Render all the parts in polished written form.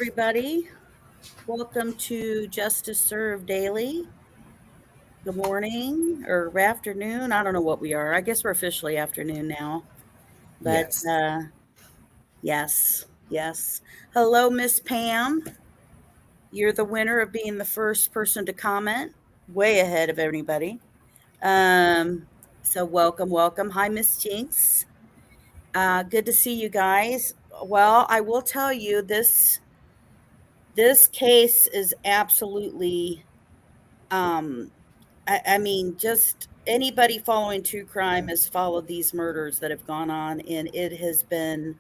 everybody. Welcome to Justice Served Daily. Good morning or afternoon. I don't know what we are. I guess we're officially afternoon now. But yes. Hello, Miss Pam. You're the winner of being the first person to comment, way ahead of everybody. So welcome. Hi, Miss Jinx. Good to see you guys. Well, I will tell you this case is absolutely, I mean, just anybody following true crime has followed these murders that have gone on, and it has been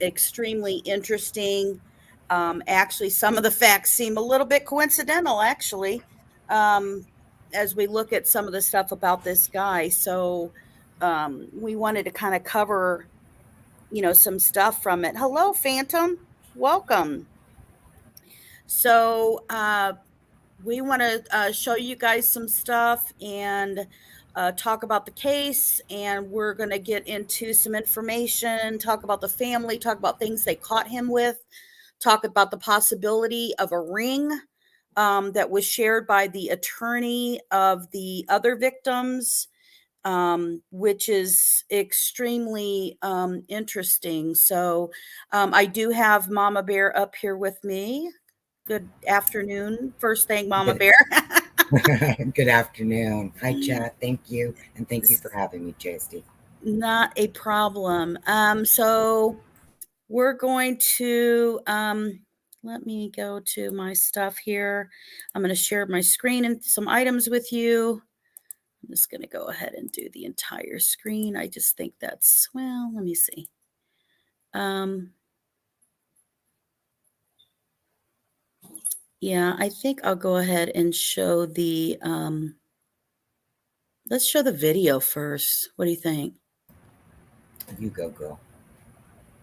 extremely interesting. Actually, some of the facts seem a little bit coincidental, actually, as we look at some of the stuff about this guy. So we wanted to kind of cover, some stuff from it. Hello, Phantom. Welcome. So we want to show you guys some stuff and talk about the case, and we're going to get into some information, talk about the family, talk about things they caught him with, talk about the possibility of a ring that was shared by the attorney of the other victims, which is extremely interesting. So I do have Mama Bear up here with me. Good afternoon. First thing, Mama Bear. Good afternoon. Hi, Chad. Thank you. And thank you for having me, JSD. Not a problem. So we're going to, let me go to my stuff here. I'm going to share my screen and some items with you. I'm just going to go ahead and do the entire screen. I just think that's, well, let me see. Yeah, I think I'll go ahead and show the, let's show the video first. What do you think? You go, girl.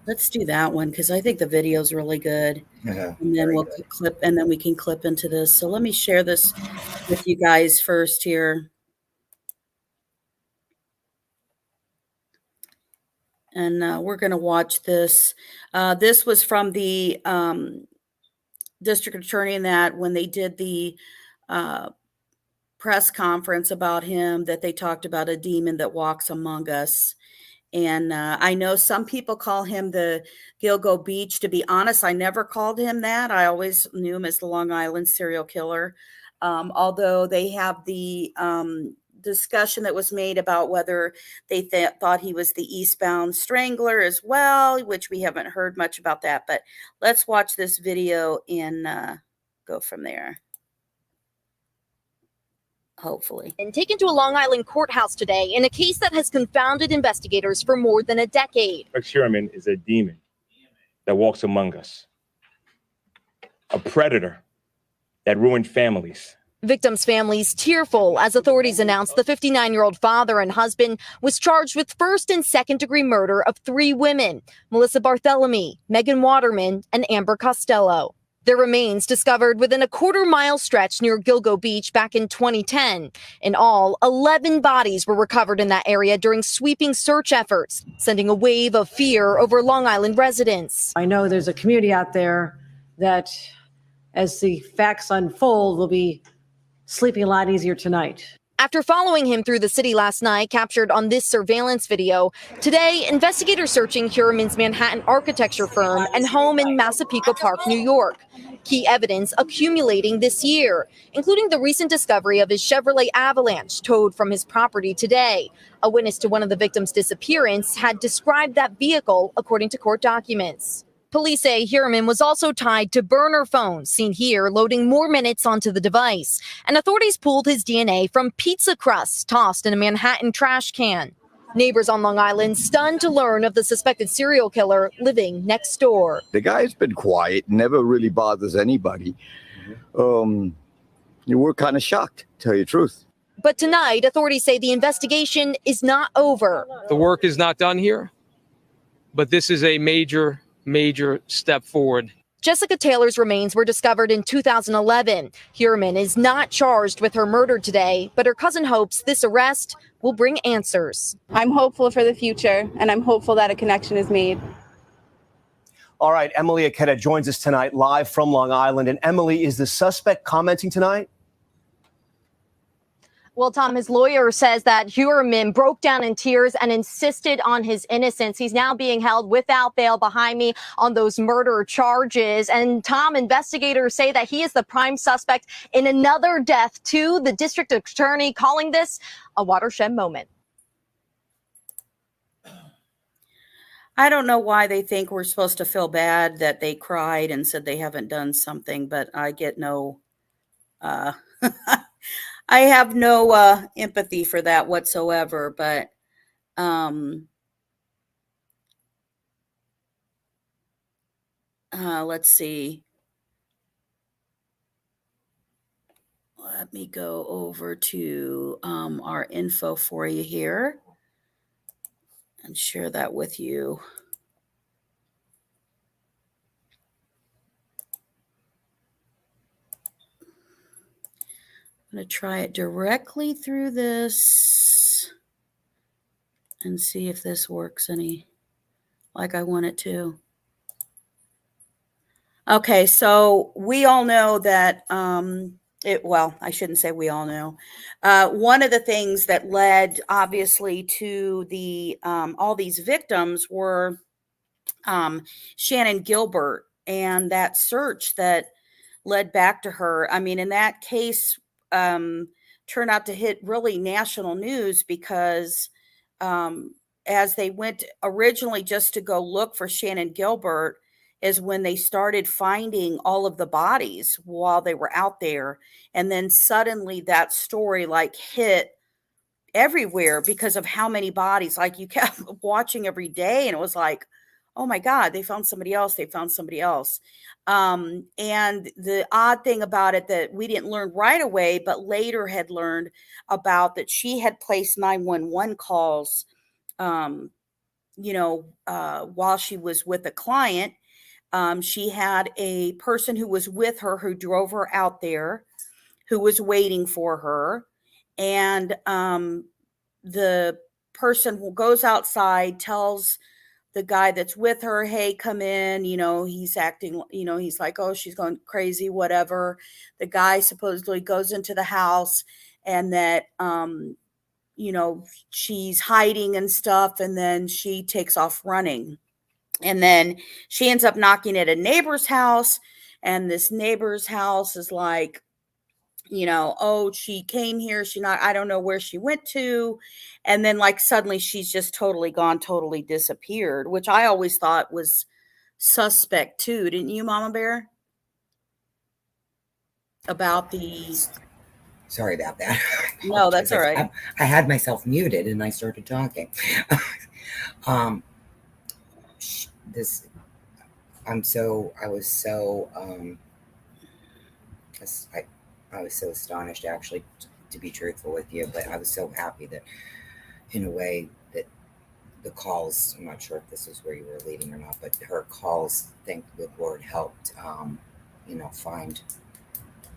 Let's do that one because I think the video is really good. And then we'll clip, and then we can clip into this. So let me share this with you guys first here. And we're going to watch this. This was from the district attorney, in that when they did the press conference about him, that they talked about a demon that walks among us. And I know some people call him the Gilgo Beach. To be honest, I never called him that. I always knew him as the Long Island serial killer. Although they have the discussion that was made about whether they thought he was the Eastbound Strangler as well, which we haven't heard much about that. But let's watch this video and go from there. Hopefully. And taken to a Long Island courthouse today in a case that has confounded investigators for more than a decade. HEUERMANN is a demon that walks among us, a predator that ruined families. Victims' families tearful as authorities announced the 59-year-old father and husband was charged with first and second degree murder of 3 women, Melissa Barthelemy, Megan Waterman, and Amber Costello. Their remains discovered within a quarter-mile stretch near Gilgo Beach back in 2010. In all, 11 bodies were recovered in that area during sweeping search efforts, sending a wave of fear over Long Island residents. I know there's a community out there that, as the facts unfold, will be sleeping a lot easier tonight. After following him through the city last night, captured on this surveillance video, today investigators searching HEUERMANN's Manhattan architecture firm and home in Massapequa Park, New York. Key evidence accumulating this year, including the recent discovery of his Chevrolet Avalanche towed from his property today. A witness to one of the victims' disappearance had described that vehicle according to court documents. Police say HEUERMANN was also tied to burner phones, seen here loading more minutes onto the device. And authorities pulled his DNA from pizza crusts tossed in a Manhattan trash can. Neighbors on Long Island stunned to learn of the suspected serial killer living next door. The guy's been quiet, never really bothers anybody. We're kind of shocked, to tell you the truth. But tonight, authorities say the investigation is not over. The work is not done here, but this is a major step forward. Jessica Taylor's remains were discovered in 2011. HEUERMANN is not charged with her murder today, but her cousin hopes this arrest will bring answers. I'm hopeful for the future, and I'm hopeful that a connection is made. All right, Emily Aketa joins us tonight live from Long Island. And Emily, is the suspect commenting tonight? Well, Tom, his lawyer says that HEUERMANN broke down in tears and insisted on his innocence. He's now being held without bail behind me on those murder charges. And Tom, investigators say that he is the prime suspect in another death too. The district attorney calling this a watershed moment. I don't know why they think we're supposed to feel bad that they cried and said they haven't done something, but I get no, I have no empathy for that whatsoever. But let's see. Let me go over to our info for you here and share that with you. I'm going to try it directly through this and see if this works any like I want it to. Okay, so we all know that well, I shouldn't say we all know. One of the things that led obviously to the all these victims were Shannon Gilbert and that search that led back to her. I mean, in that case, turned out to hit really national news because as they went originally just to go look for Shannon Gilbert is when they started finding all of the bodies while they were out there. And then suddenly that story like hit everywhere because of how many bodies, like you kept watching every day and it was like, oh my God, they found somebody else. They found somebody else. And the odd thing about it that we didn't learn right away, but later had learned about that she had placed 911 calls, while she was with a client. She had a person who was with her who drove her out there, who was waiting for her. And the person goes outside, tells the guy that's with her, hey, come in, he's acting, he's like, oh, she's going crazy, whatever. The guy supposedly goes into the house and that, she's hiding and stuff. And then she takes off running. And then she ends up knocking at a neighbor's house. And this neighbor's house is like, oh, she came here. I don't know where she went to. And then like suddenly she's just totally gone, totally disappeared, which I always thought was suspect too. Didn't you, Mama Bear? About the... Sorry about that. No, that's all right. I had myself muted and I started talking. I was so astonished, actually, to be truthful with you, but I was so happy that, in a way, that the calls, I'm not sure if this is where you were leading or not, but her calls, thank the Lord, helped, find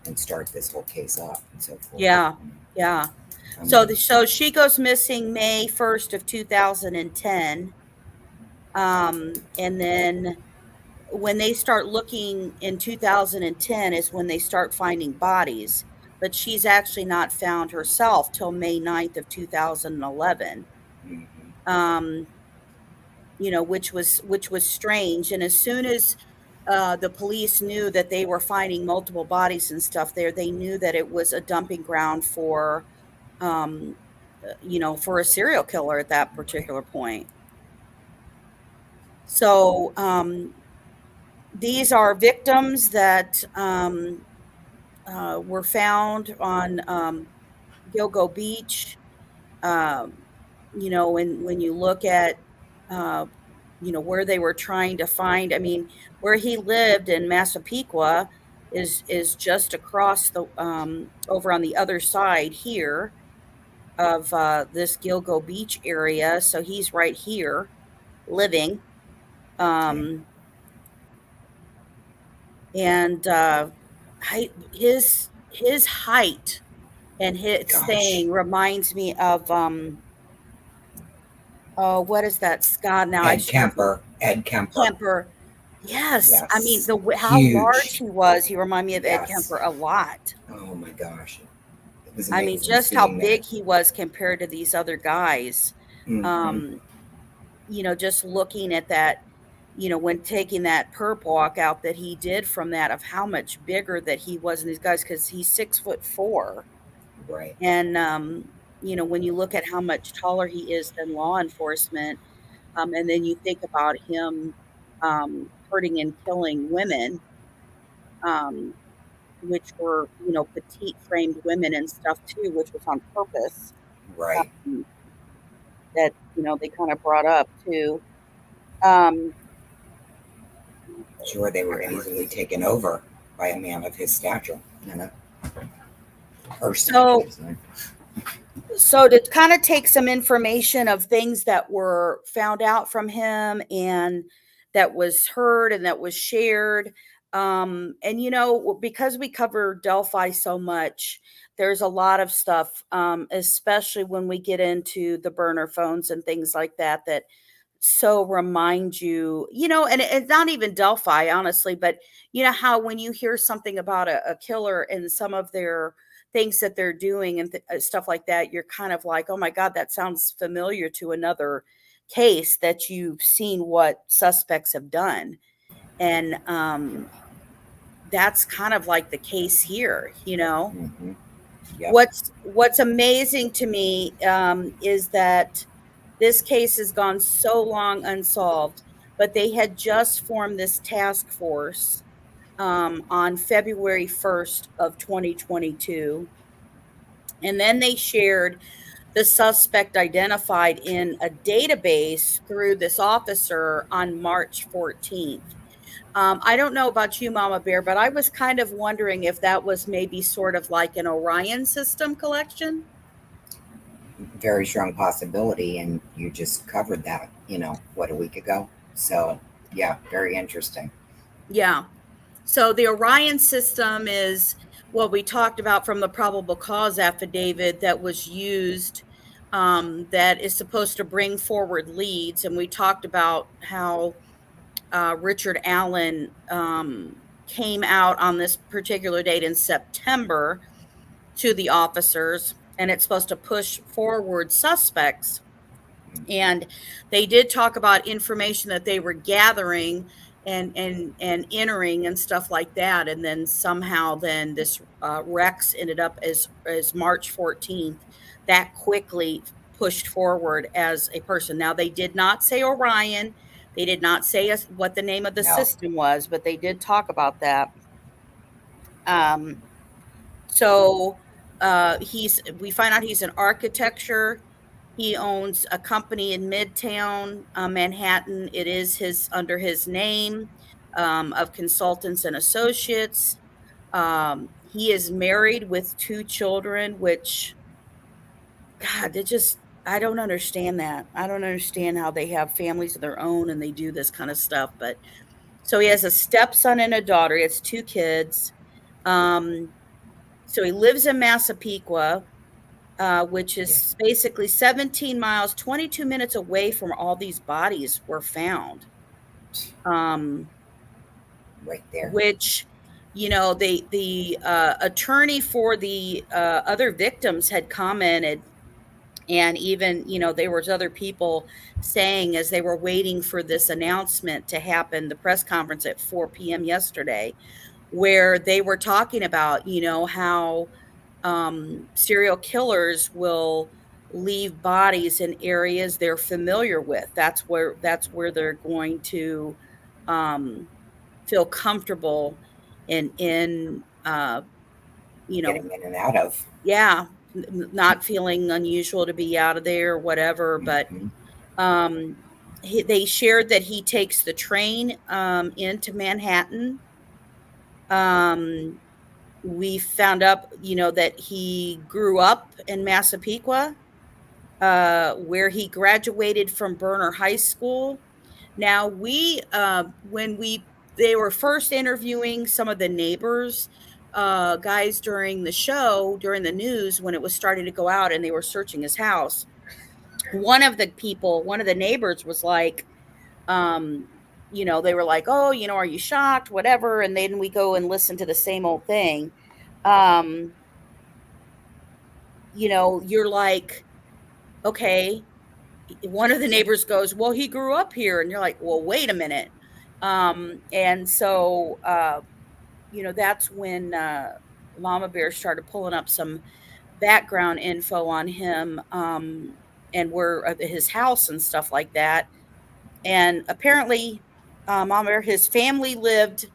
and start this whole case up and so forth. Yeah, yeah. So she goes missing May 1st of 2010. And then when they start looking in 2010 is when they start finding bodies, but she's actually not found herself till May 9th of 2011. Which was strange. And as soon as the police knew that they were finding multiple bodies and stuff there, they knew that it was a dumping ground for, for a serial killer at that particular point. So, these are victims that were found on Gilgo Beach. When you look at, where they were trying to find, I mean, where he lived in Massapequa is just across the, over on the other side here of this Gilgo Beach area. So he's right here living. And his height and his thing reminds me of what is that, Scott? Now Ed Kemper. Yes. I mean, Yes. how large Huge. he was, he reminded me of Ed Yes. Kemper a lot. Oh my gosh. It was I mean, amazing just how seeing big that. he was compared to these other guys. Hmm. Um, just looking at that, when taking that perp walk out that he did from that, of how much bigger that he was than these guys, because he's 6'4". Right. And, when you look at how much taller he is than law enforcement, and then you think about him hurting and killing women, um, which were, petite framed women and stuff too, which was on purpose, Right. um, that, they kind of brought up too. Um, Sure, they were easily taken over by a man of his stature. Person, I so should say. So to kind of take some information of things that were found out from him and that was heard and that was shared. And because we cover Delphi so much, there's a lot of stuff, especially when we get into the burner phones and things like that, that so remind you, and it's not even Delphi, honestly, but how when you hear something about a killer and some of their things that they're doing and stuff like that, you're kind of like, oh my God, that sounds familiar to another case that you've seen what suspects have done. And that's kind of like the case here, Hmm. Yep. What's amazing to me is that this case has gone so long unsolved, but they had just formed this task force on February 1st of 2022. And then they shared the suspect identified in a database through this officer on March 14th. I don't know about you, Mama Bear, but I was kind of wondering if that was maybe sort of like an Orion system collection. Very strong possibility, and you just covered that, what, a week ago? So, yeah, very interesting. Yeah. So the Orion system is what we talked about from the probable cause affidavit that was used, that is supposed to bring forward leads. And we talked about how Richard Allen came out on this particular date in September to the officers, and it's supposed to push forward suspects. And they did talk about information that they were gathering and entering and stuff like that. And then somehow then this Rex ended up as March 14th, that quickly pushed forward as a person. Now they did not say Orion. They did not say what the name of the No. system was, but they did talk about that. So we find out he's an architecture. He owns a company in Midtown Manhattan. It is under his name of Consultants and Associates. He is married with 2 children, which, God, I don't understand that. I don't understand how they have families of their own and they do this kind of stuff. But so he has a stepson and a daughter. He has 2 kids. So he lives in Massapequa, which is basically 17 miles, 22 minutes away from all these bodies were found. Right there. Which, the attorney for the other victims had commented, and even, there was other people saying as they were waiting for this announcement to happen, the press conference at 4 p.m. yesterday, where they were talking about, how serial killers will leave bodies in areas they're familiar with. That's where they're going to feel comfortable in Getting in and out of. yeah, not feeling unusual to be out of there or whatever. But Mhm. they shared that he takes the train into Manhattan. We found out, that he grew up in Massapequa, where he graduated from Berner High School. Now, they were first interviewing some of the neighbors, guys during the show, during the news, when it was starting to go out and they were searching his house. One of the neighbors was like, um, they were like, oh, are you shocked, whatever, and then we go and listen to the same old thing. You're like, okay. One of the neighbors goes, well, he grew up here, and you're like, well, wait a minute. And so that's when Mama Bear started pulling up some background info on him, and where his house and stuff like that. And apparently, Mama Bear, his family lived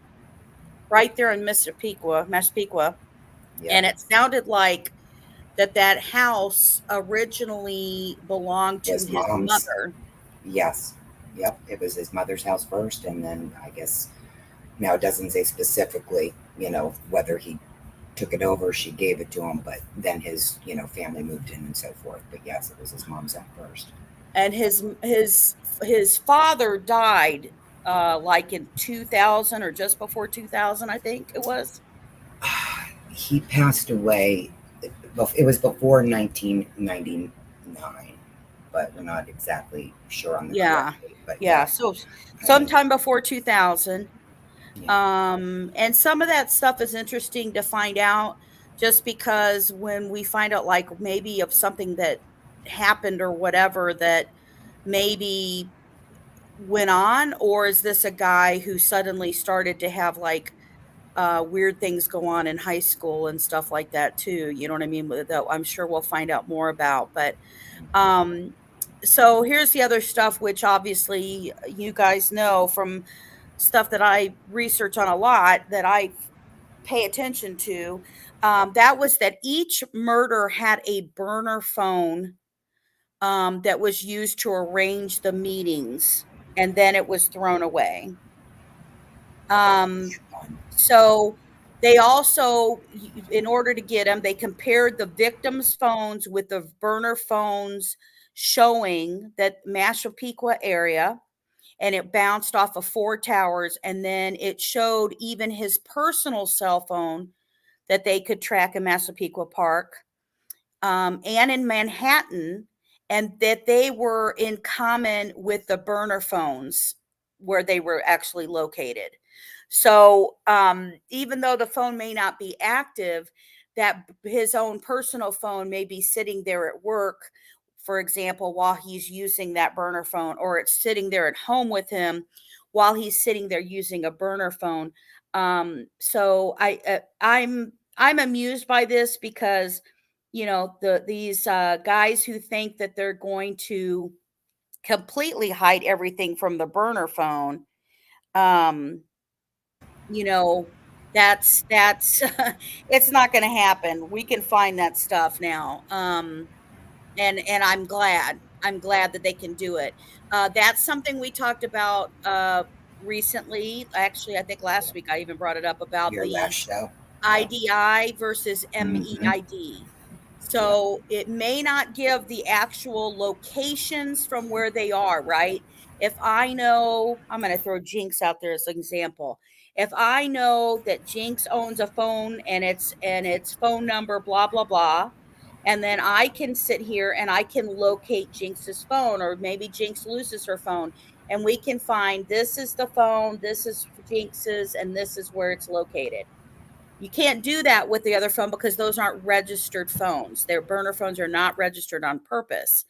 right there in Massapequa, Yeah. and it sounded like that house originally belonged to His his mom's. mother. Yes. Yep. It was his mother's house first, and then I guess now it doesn't say specifically, whether he took it over, she gave it to him, but then his, family moved in and so forth. But yes, it was his mom's home first. And his father died like in 2000 or just before 2000, I think it was. He passed away. It was before 1999, but we're not exactly sure on the correct date. But yeah, so sometime before 2000. Yeah. And some of that stuff is interesting to find out, just because when we find out, like, maybe of something that happened or whatever that maybe went on, or is this a guy who suddenly started to have like weird things go on in high school and stuff like that too, you know what I mean? That I'm sure we'll find out more about. But so here's the other stuff, which obviously you guys know from stuff that I research on a lot, that I pay attention to. That was that each murder had a burner phone that was used to arrange the meetings, and then it was thrown away. So they also, in order to get them, they compared the victims' phones with the burner phones showing that Massapequa area, and it bounced off of 4 towers, and then it showed even his personal cell phone that they could track in Massapequa Park, and in Manhattan, and that they were in common with the burner phones where they were actually located. So even though the phone may not be active, that his own personal phone may be sitting there at work, for example, while he's using that burner phone, or it's sitting there at home with him while he's sitting there using a burner phone. So I'm amused by this, because these guys who think that they're going to completely hide everything from the burner phone, that's it's not going to happen. We can find that stuff now. And I'm glad that they can do it. That's something we talked about recently. Actually, I think last week I even brought it up about Your the last show. IDI versus Mhm. MEID. So it may not give the actual locations from where they are, right? If I know, I'm going to throw Jinx out there as an example. If I know that Jinx owns a phone and its phone number, blah, blah, blah, and then I can sit here and I can locate Jinx's phone, or maybe Jinx loses her phone, and we can find, this is the phone, this is Jinx's, and this is where it's located. You can't do that with the other phone, because those aren't registered phones. Their burner phones are not registered on purpose.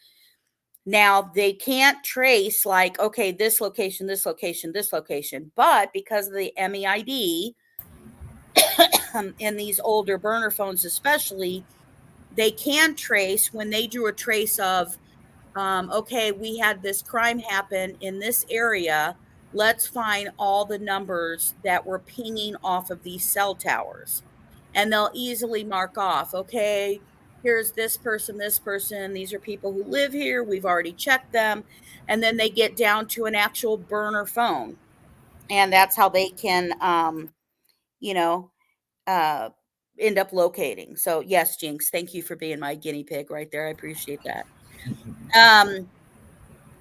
Now, they can't trace, like, okay, this location, this location, this location. But because of the MEID in these older burner phones especially, they can trace, when they do a trace of, okay, we had this crime happen in this area. Let's find all the numbers that were pinging off of these cell towers. And they'll easily mark off, okay, here's this person, these are people who live here, we've already checked them. And then they get down to an actual burner phone. And that's how they can, you know, uh, end up locating. So yes, Jinx, thank you for being my guinea pig right there. I appreciate that.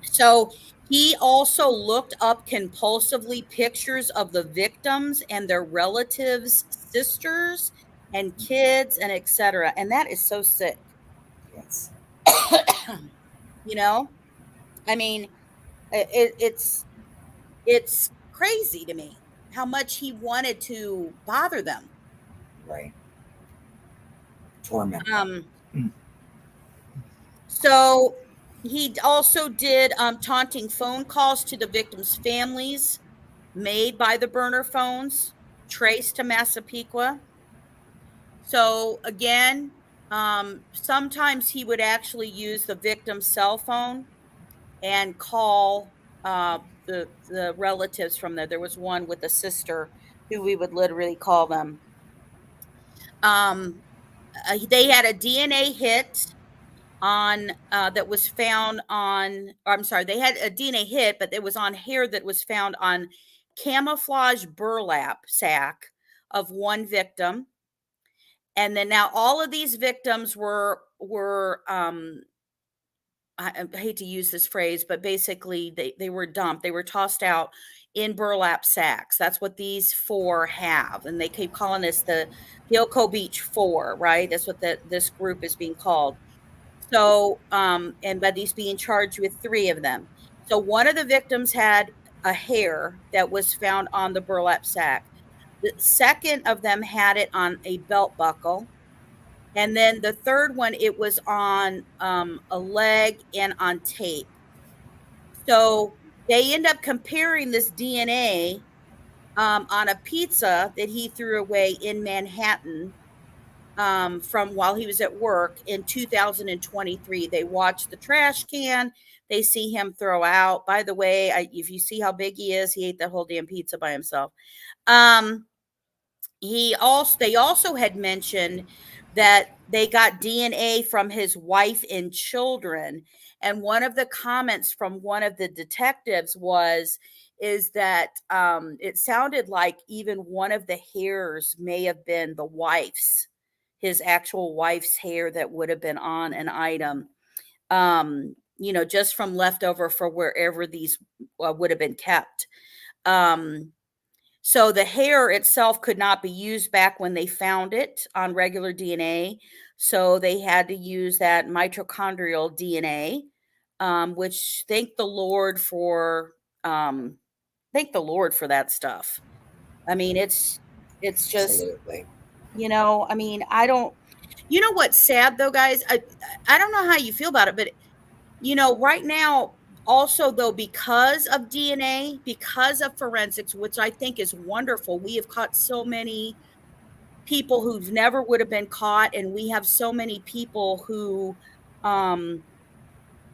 So he also looked up compulsively pictures of the victims and their relatives, sisters, and kids, and etc. And that is so sick. Yes. I mean, it's crazy to me how much he wanted to bother them. Right. Torment. So he also did taunting phone calls to the victims' families made by the burner phones, traced to Massapequa. So again, sometimes he would actually use the victim's cell phone and call the relatives from there. There was one with a sister who we would literally call them. They had a DNA hit on that was found on, or I'm sorry, they had a DNA hit, but it was on hair that was found on camouflage burlap sack of one victim. And then now all of these victims were I hate to use this phrase, but basically they were dumped. They were tossed out in burlap sacks. That's what these 4 have. And they keep calling this the Gilgo Beach 4, right? That's what this group is being called. So, and but he's being charged with 3 of them. So one of the victims had a hair that was found on the burlap sack. The second of them had it on a belt buckle. And then the third one, it was on a leg and on tape. So they end up comparing this DNA on a pizza that he threw away in Manhattan from while he was at work in 2023. They watch the trash can. They see him throw out. By the way, if you see how big he is, he ate that whole damn pizza by himself. They also had mentioned that they got DNA from his wife and children. And one of the comments from one of the detectives is that it sounded like even one of the hairs may have been the wife's, his actual wife's hair that would have been on an item, just from leftover for wherever these would have been kept. So the hair itself could not be used back when they found it on regular DNA. So they had to use that mitochondrial DNA, which thank the Lord for that stuff. I mean, it's just, Absolutely. I mean, what's sad though, guys? I don't know how you feel about it, but right now, also though, because of DNA, because of forensics, which I think is wonderful, we have caught so many people who've never would have been caught, and we have so many people who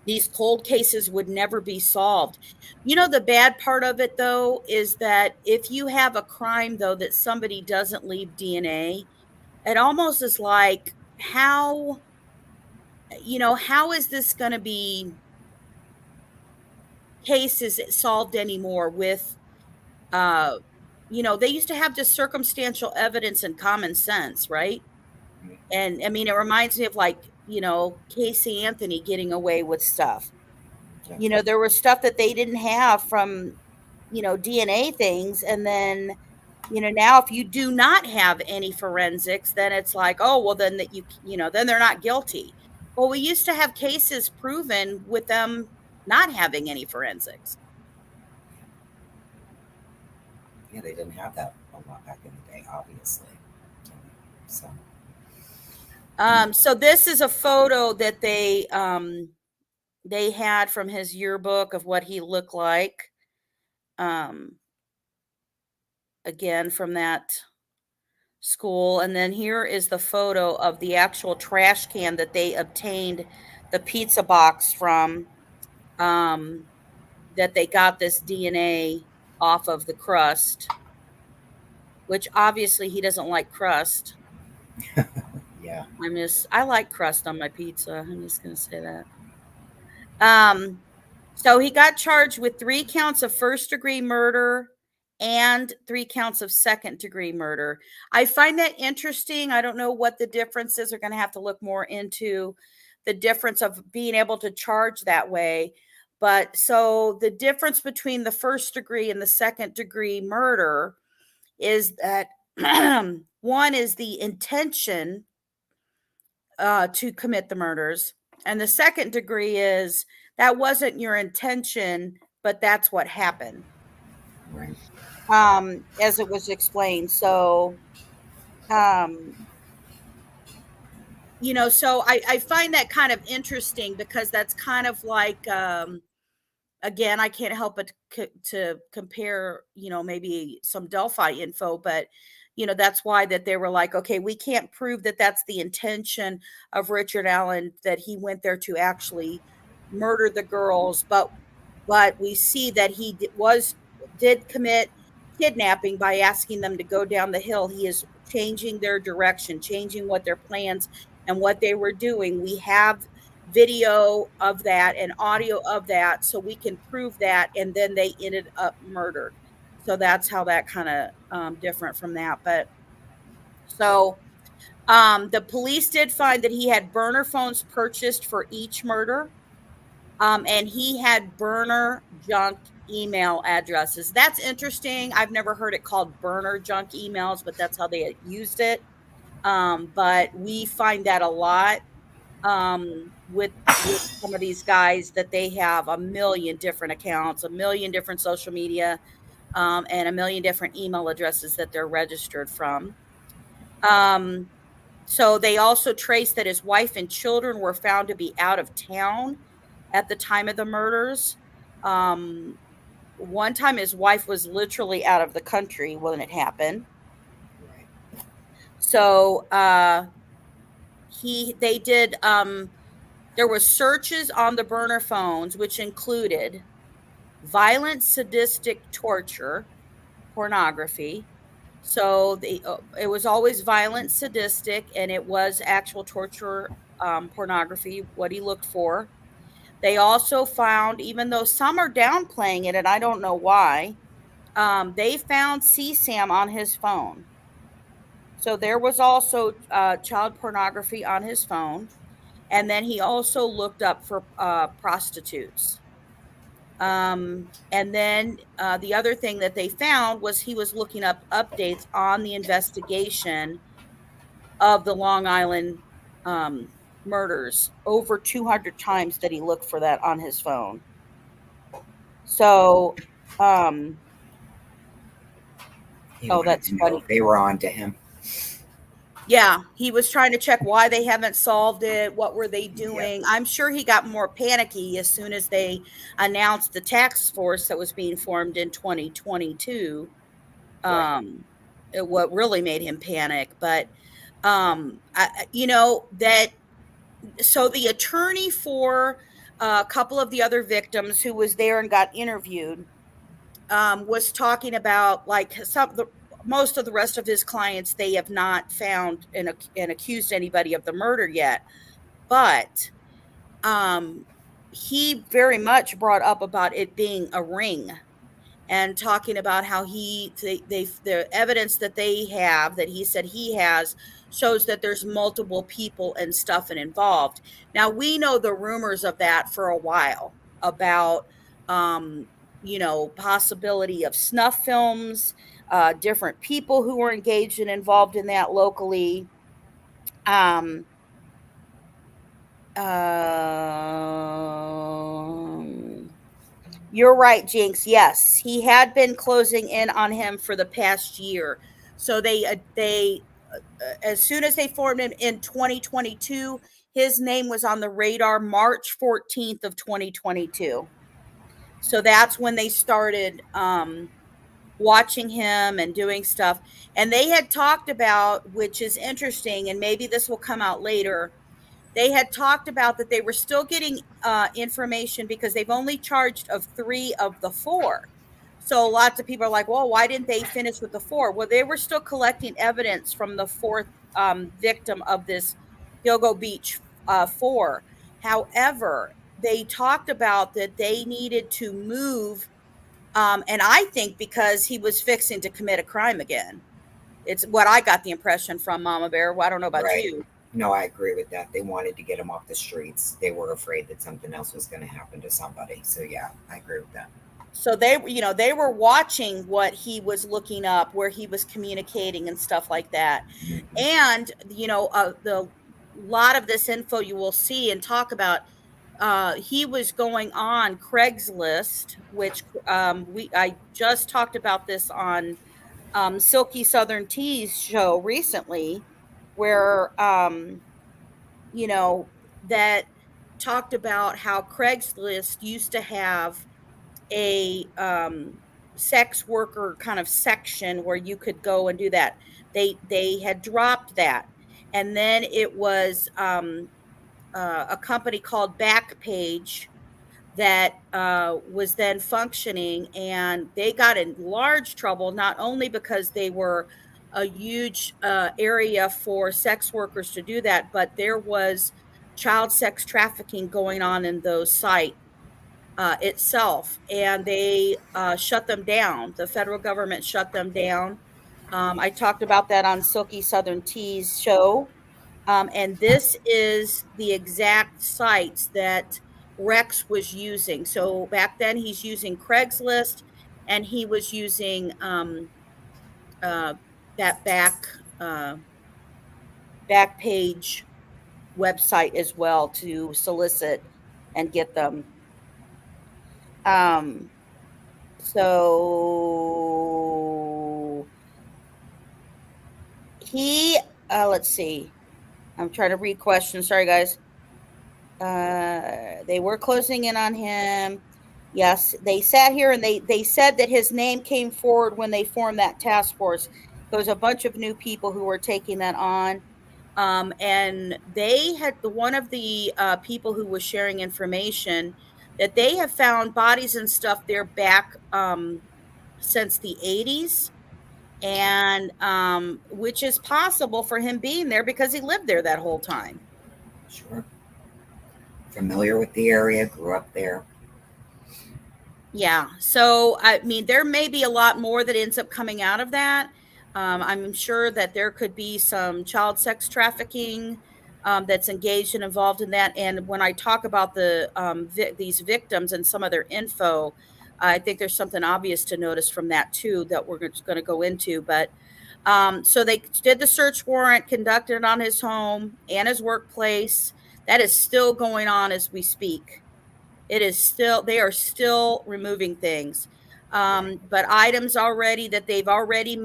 these cold cases would never be solved. The bad part of it though is that if you have a crime though that somebody doesn't leave DNA, it almost is like how is this going to be cases solved anymore with they used to have just circumstantial evidence and common sense, right? And I mean, it reminds me of Casey Anthony getting away with stuff. Yeah. There was stuff that they didn't have from DNA things, and then now if you do not have any forensics, then it's like, oh well, then that then they're not guilty. Well, we used to have cases proven with them not having any forensics. Yeah, they didn't have that a lot back in the day, obviously. So. So this is a photo that they had from his yearbook of what he looked like. Again, from that school. And then here is the photo of the actual trash can that they obtained the pizza box from, that they got this DNA off of the crust, which obviously he doesn't like crust. Yeah. I like crust on my pizza. I'm just going to say that. So he got charged with 3 counts of first-degree murder and 3 counts of second-degree murder. I find that interesting. I don't know what the difference is. We're going to have to look more into the difference of being able to charge that way. But so the difference between the first-degree and the second-degree murder is that one is the intention to commit the murders, and the second degree is that wasn't your intention, but that's what happened. Right. as it was explained. So, so I find that kind of interesting because that's kind of like, again, I can't help but to compare, maybe some Delphi info, but that's why that they were like, okay, we can't prove that that's the intention of Richard Allen, that he went there to actually murder the girls, but we see that he did commit kidnapping by asking them to go down the hill. He is changing their direction, changing what their plans and what they were doing. We have video of that and audio of that, so we can prove that, and then they ended up murdered. So that's how that kind of different from that. But so the police did find that he had burner phones purchased for each murder, and he had burner junk email addresses. That's interesting. I've never heard it called burner junk emails, but that's how they had used it. But we find that a lot with some of these guys, that they have a million different accounts, a million different social media, and a million different email addresses that they're registered from. So they also traced that his wife and children were found to be out of town at the time of the murders. One time his wife was literally out of the country when it happened. Right. So they did there were searches on the burner phones, which included violent, sadistic torture, pornography. So it was always violent, sadistic, and it was actual torture, pornography, what he looked for. They also found, even though some are downplaying it, and I don't know why, they found CSAM on his phone. So there was also child pornography on his phone. And then he also looked up for prostitutes. And then the other thing that they found was he was looking up updates on the investigation of the Long Island murders, over 200 times that he looked for that on his phone. So, He oh, wanted that's to know funny. if they were on to him. Yeah, he was trying to check why they haven't solved it. What were they doing? Yeah. I'm sure he got more panicky as soon as they announced the task force that was being formed in 2022. Right. What really made him panic. But, so the attorney for a couple of the other victims who was there and got interviewed was talking about, like, most of the rest of his clients, they have not found and accused anybody of the murder yet. But he very much brought up about it being a ring, and talking about how the evidence that they have, that he said he has, shows that there's multiple people and stuff involved. Now, we know the rumors of that for a while about, possibility of snuff films, different people who were engaged and involved in that locally. You're right, Jinx. Yes, he had been closing in on him for the past year. So they as soon as they formed him in 2022, his name was on the radar March 14th of 2022. So that's when they started watching him and doing stuff. And they had talked about, which is interesting, and maybe this will come out later, they had talked about that they were still getting information because they've only charged of 3 of the 4. So lots of people are like, well, why didn't they finish with the 4? Well, they were still collecting evidence from the 4th victim of this Gilgo Beach 4. However, they talked about that they needed to move, and I think because he was fixing to commit a crime again. It's what I got the impression from, Mama Bear. Well, I don't know about Right. you. No, I agree with that. They wanted to get him off the streets. They were afraid that something else was going to happen to somebody. So yeah, I agree with that. So they were watching what he was looking up, where he was communicating and stuff like that. And, the lot of this info you will see and talk about he was going on Craigslist, which I just talked about this on Silky Southern Tea's show recently, where you know, that talked about how Craigslist used to have a sex worker kind of section where you could go and do that. They had dropped that, and then it was a company called Backpage that was then functioning, and they got in large trouble, not only because they were a huge area for sex workers to do that, but there was child sex trafficking going on in those sites itself, and they shut them down. The federal government shut them down. I talked about that on Silky Southern Tea's show. And this is the exact sites that Rex was using. So back then he's using Craigslist, and he was using that back page website as well to solicit and get them. So he, let's see. I'm trying to read questions. Sorry, guys. They were closing in on him. Yes, they sat here and they said that his name came forward when they formed that task force. There was a bunch of new people who were taking that on. And they had one of the people who was sharing information that they have found bodies and stuff there back since the 80s. And which is possible for him being there because he lived there that whole time. Sure. Familiar with the area, grew up there. Yeah. So, I mean, there may be a lot more that ends up coming out of that. I'm sure that there could be some child sex trafficking that's engaged and involved in that. And when I talk about these victims and some of their info, I think there's something obvious to notice from that too that we're going to go into. But so they did the search warrant, conducted it on his home and his workplace. That is still going on as we speak. It is still, they are still removing things. But items already that they've already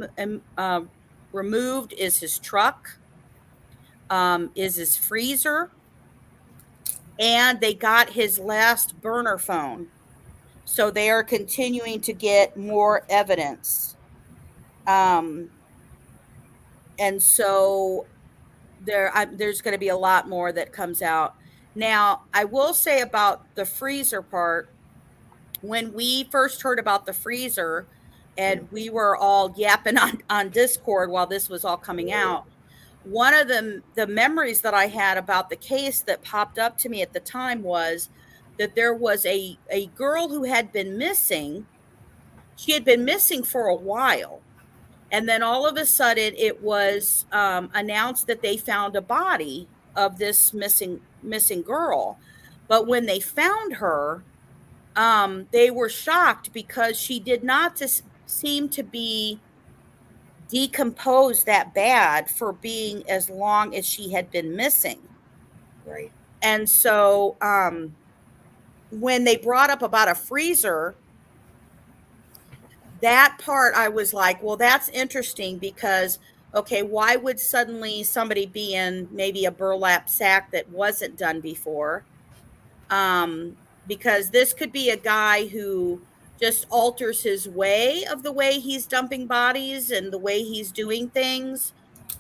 removed is his truck, is his freezer, and they got his last burner phone. So they are continuing to get more evidence. And so there's going to be a lot more that comes out. Now, I will say about the freezer part, when we first heard about the freezer and we were all yapping on Discord while this was all coming out, one of the memories that I had about the case that popped up to me at the time was that there was a girl who had been missing. She had been missing for a while. And then all of a sudden it was announced that they found a body of this missing girl. But when they found her, they were shocked because she did not seem to be decomposed that bad for being as long as she had been missing. Right. And so when they brought up about a freezer, that part I was like, well, that's interesting because, okay, why would suddenly somebody be in maybe a burlap sack that wasn't done before? Because this could be a guy who just alters his way of the way he's dumping bodies and the way he's doing things.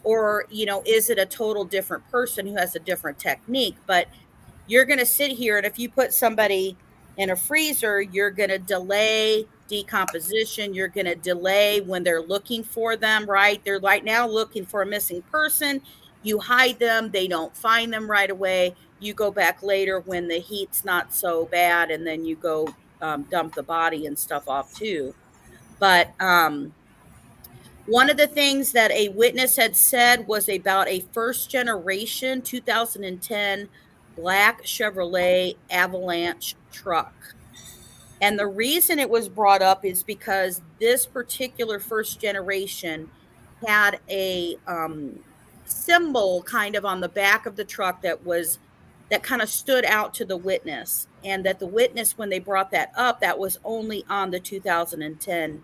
Or, is it a total different person who has a different technique? But you're going to sit here, and if you put somebody in a freezer, you're going to delay decomposition. You're going to delay when they're looking for them, right? They're right now looking for a missing person. You hide them. They don't find them right away. You go back later when the heat's not so bad, and then you go dump the body and stuff off too. But one of the things that a witness had said was about a first generation 2010 black Chevrolet Avalanche truck. And the reason it was brought up is because this particular first generation had a symbol kind of on the back of the truck that was that kind of stood out to the witness, and that the witness, when they brought that up, that was only on the 2010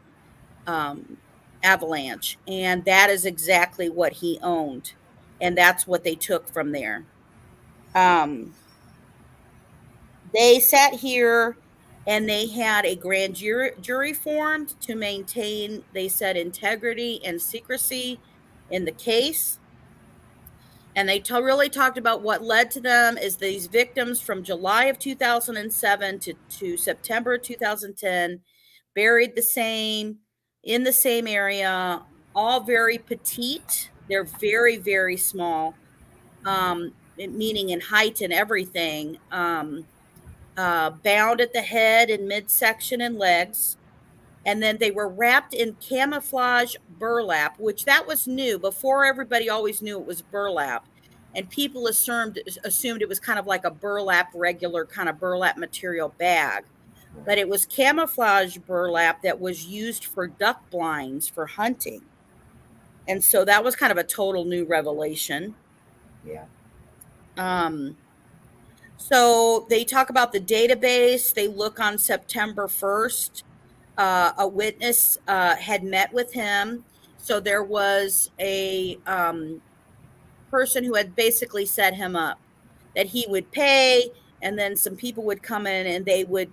avalanche, and that is exactly what he owned, and that's what they took from there. They sat here and they had a grand jury formed to maintain, they said, integrity and secrecy in the case. And they really talked about what led to them is these victims from July of 2007 to September 2010, buried in the same area, all very petite. They're very, very small, meaning in height and everything. Bound at the head and midsection and legs. And then they were wrapped in camouflage burlap, which that was new. Before, everybody always knew it was burlap. And people assumed it was kind of like a burlap, regular kind of burlap material bag. But it was camouflage burlap that was used for duck blinds for hunting. And so that was kind of a total new revelation. Yeah. So they talk about the database. They look on September 1st. A witness had met with him. So there was a person who had basically set him up, that he would pay, and then some people would come in and they would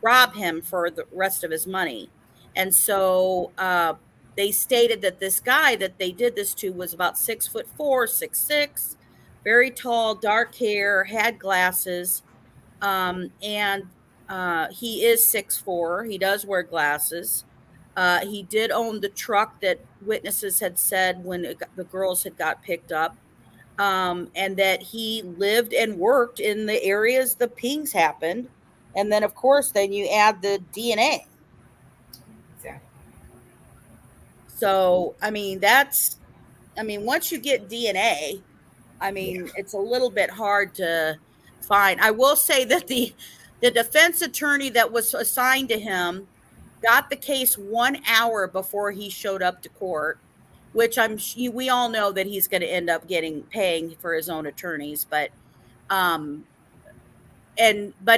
rob him for the rest of his money. And so they stated that this guy that they did this to was about 6'4", 6'6", very tall, dark hair, had glasses, and he is 6'4". He does wear glasses. He did own the truck that witnesses had said when the girls had got picked up, and that he lived and worked in the areas the pings happened. And then, of course, then you add the DNA. Exactly. So, I mean, once you get DNA, it's a little bit hard to find. I will say that the defense attorney that was assigned to him got the case 1 hour before he showed up to court, which we all know that he's going to end up paying for his own attorneys, but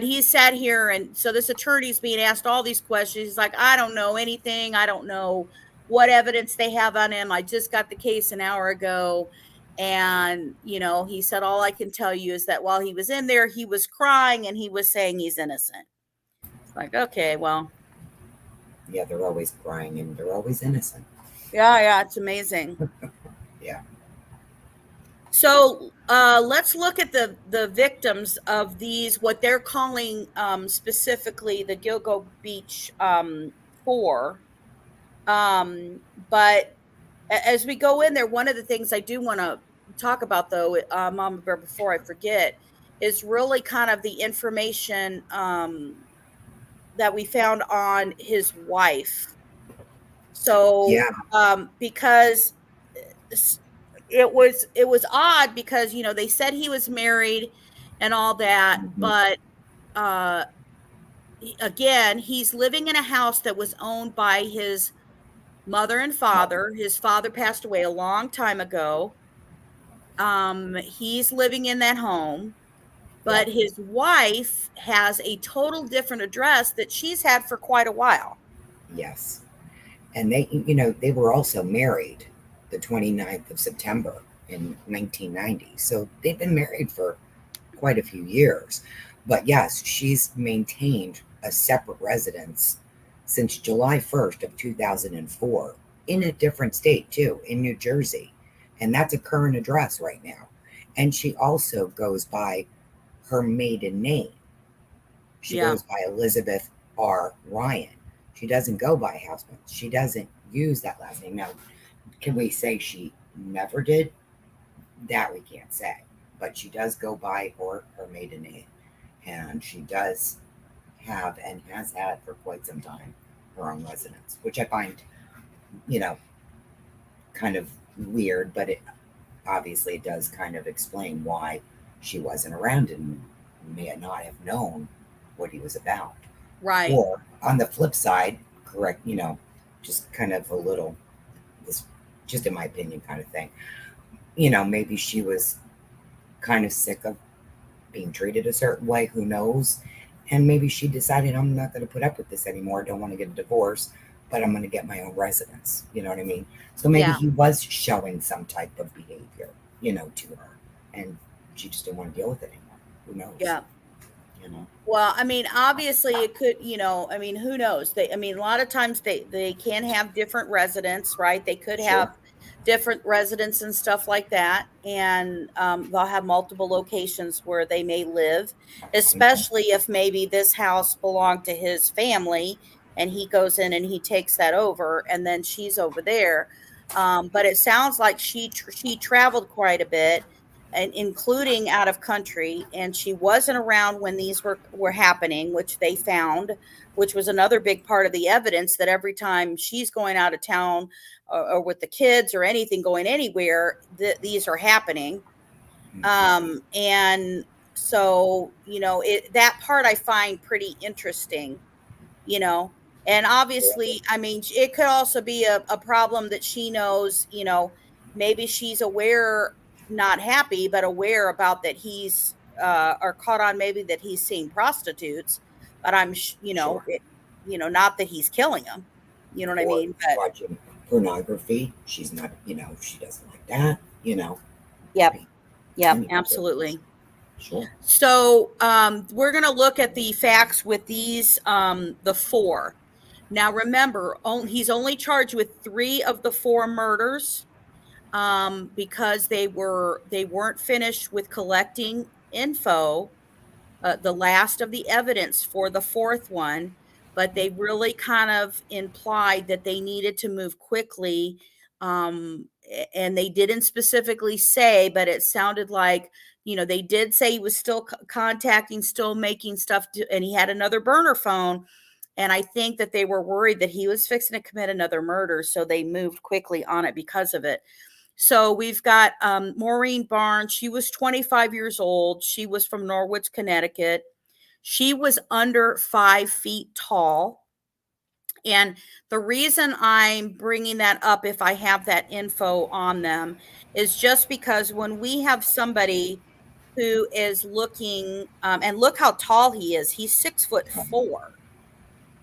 he sat here, and so this attorney's being asked all these questions. He's like, I don't know anything. I don't know what evidence they have on him. I just got the case an hour ago. And, he said, all I can tell you is that while he was in there, he was crying and he was saying he's innocent. It's like, okay, well. Yeah, they're always crying and they're always innocent. Yeah, it's amazing. Yeah. So let's look at the victims of these, what they're calling specifically the Gilgo Beach 4. But as we go in there, one of the things I do want to talk about, though, Mama Bear, before I forget, is really kind of the information that we found on his wife. So, yeah. Because it was odd because, they said he was married and all that, mm-hmm. But again, he's living in a house that was owned by his mother and father. His father passed away a long time ago. He's living in that home, but his wife has a total different address that she's had for quite a while. Yes. And they were also married the 29th of September in 1990. So they've been married for quite a few years. But yes, she's maintained a separate residence since July 1st of 2004 in a different state too, in New Jersey. And that's a current address right now. And she also goes by her maiden name. She goes by Elizabeth R. Ryan. She doesn't go by husband. She doesn't use that last name. Now, can we say she never did? That we can't say. But she does go by her maiden name. And she does have and has had for quite some time her own residence, which I find, kind of weird, but it obviously does kind of explain why she wasn't around and may not have known what he was about. Right. Or on the flip side, correct, just kind of a little, this, just in my opinion kind of thing, maybe she was kind of sick of being treated a certain way. Who knows? And maybe she decided, I'm not going to put up with this anymore. I don't want to get a divorce, but I'm going to get my own residence. You know what I mean? So maybe Yeah. he was showing some type of behavior, to her, and she just didn't want to deal with it anymore. Who knows? Yeah. You know? Well, I mean, obviously it could, I mean, who knows? A lot of times they can have different residents, right? They could Sure. have different residents and stuff like that. And they'll have multiple locations where they may live, especially if maybe this house belonged to his family and he goes in and he takes that over and then she's over there. But it sounds like she traveled quite a bit, and including out of country, and she wasn't around when these were happening, which they found, which was another big part of the evidence, that every time she's going out of town or with the kids or anything, going anywhere, these are happening. And so, that part I find pretty interesting, and obviously, I mean, it could also be a problem that she knows, maybe she's aware, not happy, but aware about that he's, or caught on maybe that he's seeing prostitutes, but Sure. not that he's killing them. You know what I Or mean? But watching pornography. She's not, she doesn't like that, yep, Any of absolutely. Sure. So we're going to look at the facts with these, the 4. Now, remember, he's only charged with 3 of the 4 murders, because they weren't finished with collecting info, the last of the evidence for the 4th one, but they really kind of implied that they needed to move quickly. And they didn't specifically say, but it sounded like, they did say he was still contacting, still making stuff, and he had another burner phone. And I think that they were worried that he was fixing to commit another murder, so they moved quickly on it because of it. So we've got Maureen Barnes. She was 25 years old. She was from Norwich, Connecticut. She was under 5 feet tall. And the reason I'm bringing that up, if I have that info on them, is just because when we have somebody who is looking, and look how tall he is, he's 6'4".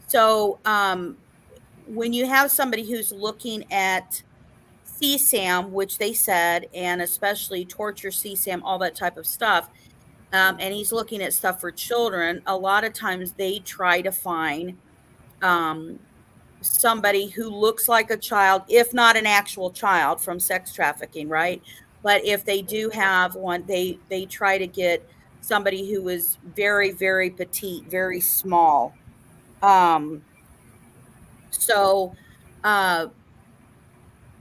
So when you have somebody who's looking at CSAM, which they said, and especially torture, CSAM, all that type of stuff, and he's looking at stuff for children, a lot of times they try to find somebody who looks like a child, if not an actual child from sex trafficking, right? But if they do have one, they try to get somebody who is very, very petite, very small. So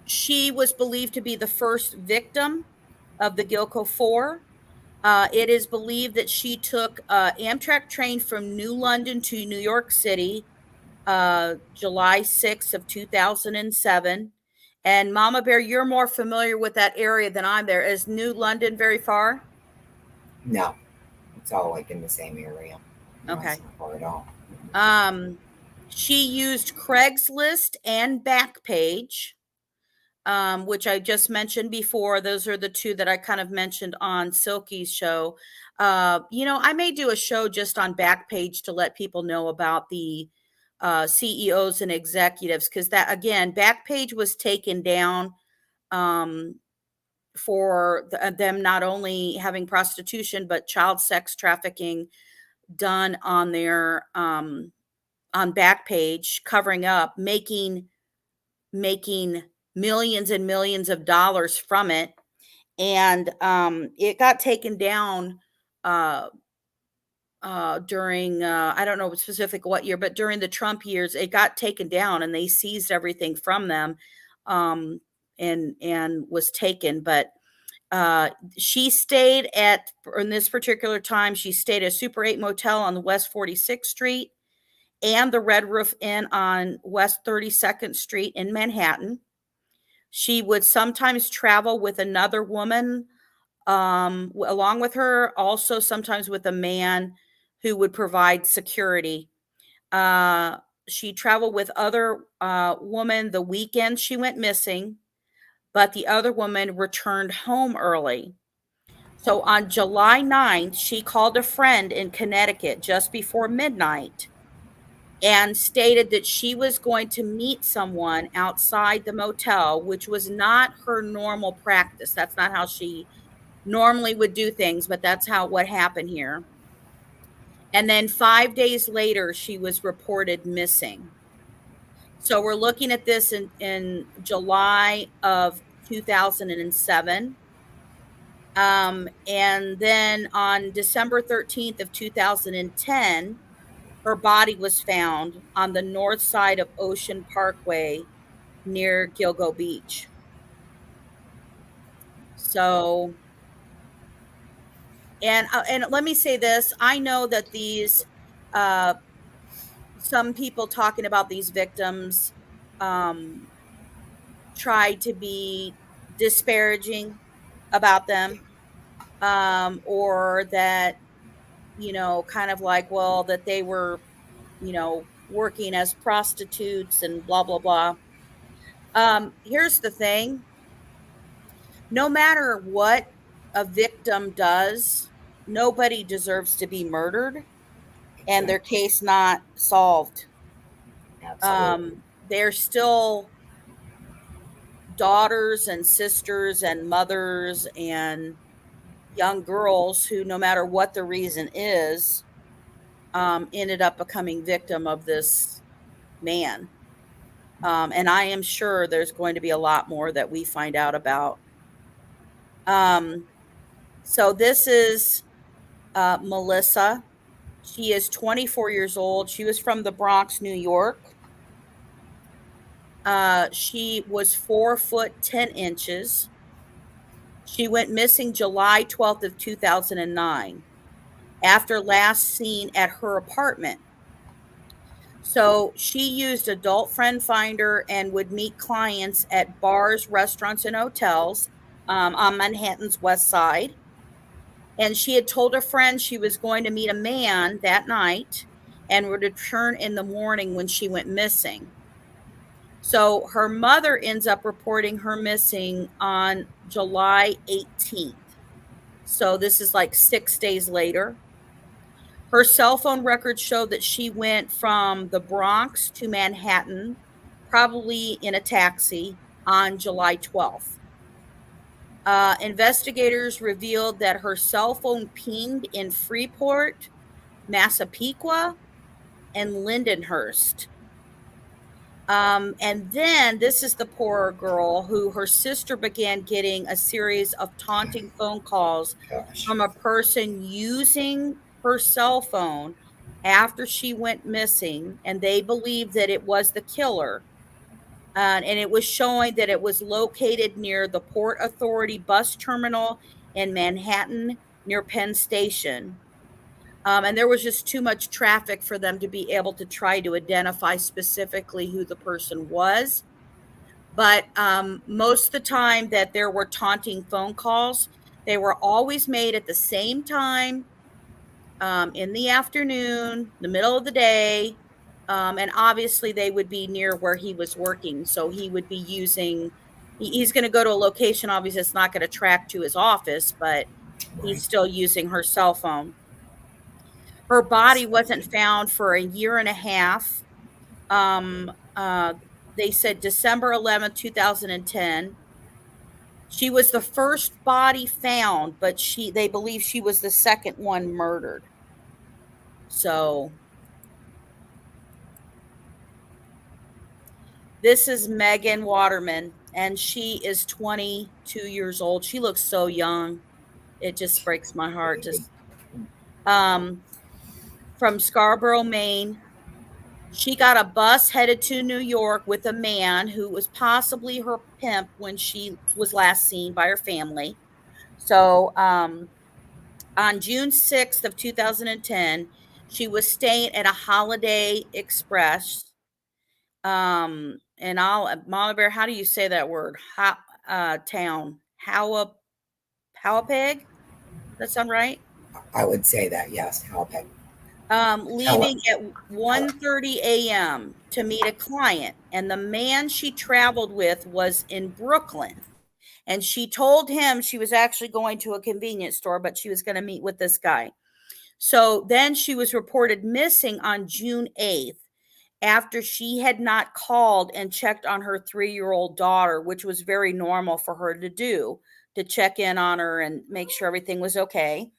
she was believed to be the first victim of the Gilgo 4. It is believed that she took Amtrak train from New London to New York City, July 6th of 2007. And Mama Bear, you're more familiar with that area than I'm there. Is New London very far? No, it's all like in the same area. No, Okay. it's not far at all. She used Craigslist and Backpage, which I just mentioned before. Those are the 2 that I kind of mentioned on Silky's show. I may do a show just on Backpage to let people know about the CEOs and executives, because that, again, Backpage was taken down for them not only having prostitution but child sex trafficking done on their on Backpage, covering up, making millions and millions of dollars from it. And it got taken down during I don't know specific what year, but during the Trump years, it got taken down and they seized everything from them, and was taken. But she stayed in this particular time, she stayed at a Super 8 motel on the West 46th Street and the Red Roof Inn on West 32nd Street in Manhattan. She would sometimes travel with another woman along with her, also sometimes with a man who would provide security. She traveled with other woman the weekend she went missing, but the other woman returned home early. So on July 9th, she called a friend in Connecticut just before midnight and stated that she was going to meet someone outside the motel, which was not her normal practice. That's not how she normally would do things, but that's what happened here. And then 5 days later, she was reported missing. So we're looking at this in July of 2007. And then on December 13th of 2010, her body was found on the north side of Ocean Parkway near Gilgo Beach. So, and let me say this, I know that these, some people talking about these victims, try to be disparaging about them, or that, kind of like, well, that they were, working as prostitutes and blah, blah, blah. Here's the thing. No matter what a victim does, nobody deserves to be murdered and their case not solved. Absolutely. They're still daughters and sisters and mothers and young girls who, no matter what the reason is, ended up becoming victim of this man. And I am sure there's going to be a lot more that we find out about. So this is Melissa. She is 24 years old. She was from the Bronx, New York. She was 4'10". She went missing July 12th of 2009 after last seen at her apartment. So she used Adult Friend Finder and would meet clients at bars, restaurants, and hotels on Manhattan's West Side. And she had told a friend she was going to meet a man that night and would return in the morning when she went missing. So her mother ends up reporting her missing on July 18th. So this is like 6 days later. Her cell phone records show that she went from the Bronx to Manhattan, probably in a taxi, on July 12th. Investigators revealed that her cell phone pinged in Freeport, Massapequa, and Lindenhurst. And then this is the poor girl who her sister began getting a series of taunting phone calls from a person using her cell phone after she went missing, and they believed that it was the killer. And it was showing that it was located near the Port Authority bus terminal in Manhattan near Penn Station. And there was just too much traffic for them to be able to try to identify specifically who the person was. But most of the time that there were taunting phone calls, they were always made at the same time, in the afternoon, the middle of the day. And obviously they would be near where he was working. So he would be he's going to go to a location, obviously it's not going to track to his office, but he's still using her cell phone. Her body wasn't found for a year and a half. They said December 11th, 2010. She was the first body found, but they believe she was the second one murdered. So this is Megan Waterman, and she is 22 years old. She looks so young. It just breaks my heart. From Scarborough, Maine. She got a bus headed to New York with a man who was possibly her pimp when she was last seen by her family. So on June 6th of 2010, she was staying at a Holiday Express. And Mama Bear, how do you say that word? Town. Howapeg? That sound right? I would say that, yes. Howapeg. Leaving at 1:30 a.m. to meet a client, and the man she traveled with was in Brooklyn, And she told him she was actually going to a convenience store, but she was going to meet with this guy. So then she was reported missing on June 8th after she had not called and checked on her 3-year-old daughter, which was very normal for her to do, to check in on her and make sure everything was okay.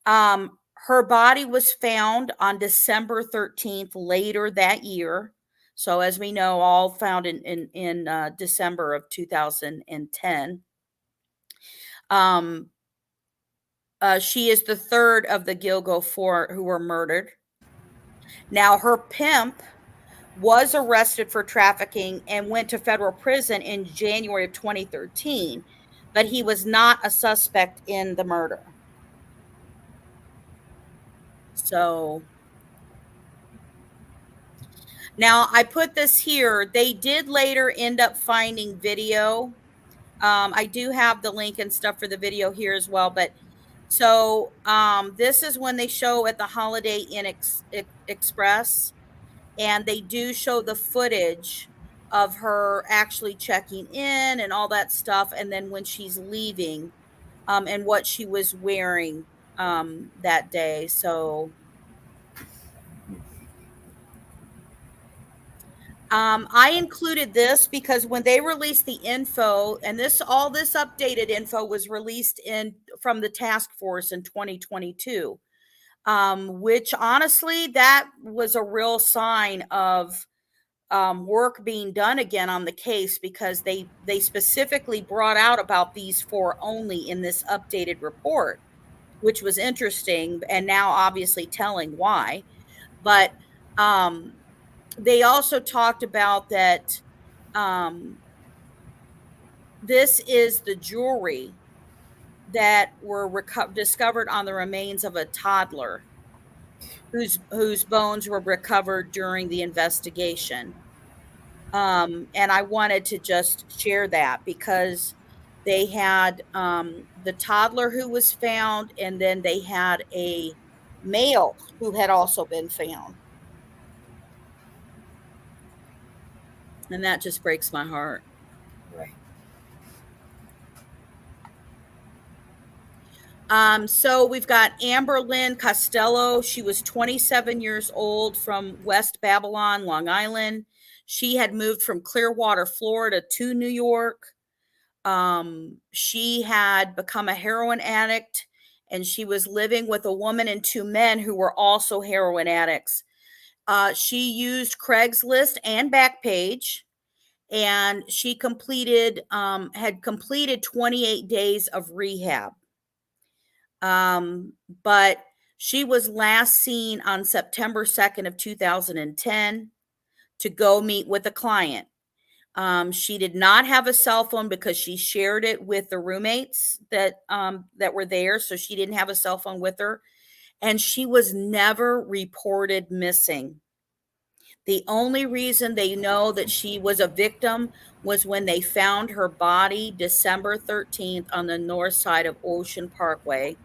Her body was found on December 13th later that year. So as we know, all found in December of 2010. She is the third of the Gilgo four who were murdered. Now, her pimp was arrested for trafficking and went to federal prison in January of 2013, but he was not a suspect in the murder. So now I put this here. They did later end up finding video. I do have the link and stuff for the video here as well, but so this is when they show at the Holiday Inn Express, and they do show the footage of her actually checking in and all that stuff, and then when she's leaving, and what she was wearing that day. So I included this because when they released the info, and all this updated info was released from the task force in 2022, which honestly, that was a real sign of work being done again on the case, because they specifically brought out about these 4 only in this updated report, which was interesting, and now obviously telling why. But they also talked about that this is the jewelry that were discovered on the remains of a toddler whose bones were recovered during the investigation. And I wanted to just share that because they had the toddler who was found, and then they had a male who had also been found. And that just breaks my heart. Right. So we've got Amber Lynn Costello. She was 27 years old from West Babylon, Long Island. She had moved from Clearwater, Florida to New York. She had become a heroin addict, and she was living with a woman and 2 men who were also heroin addicts. She used Craigslist and Backpage, and she had completed 28 days of rehab. But she was last seen on September 2nd of 2010 to go meet with a client. She did not have a cell phone because she shared it with the roommates that were there. So she didn't have a cell phone with her, and she was never reported missing. The only reason they know that she was a victim was when they found her body December 13th on the north side of Ocean Parkway,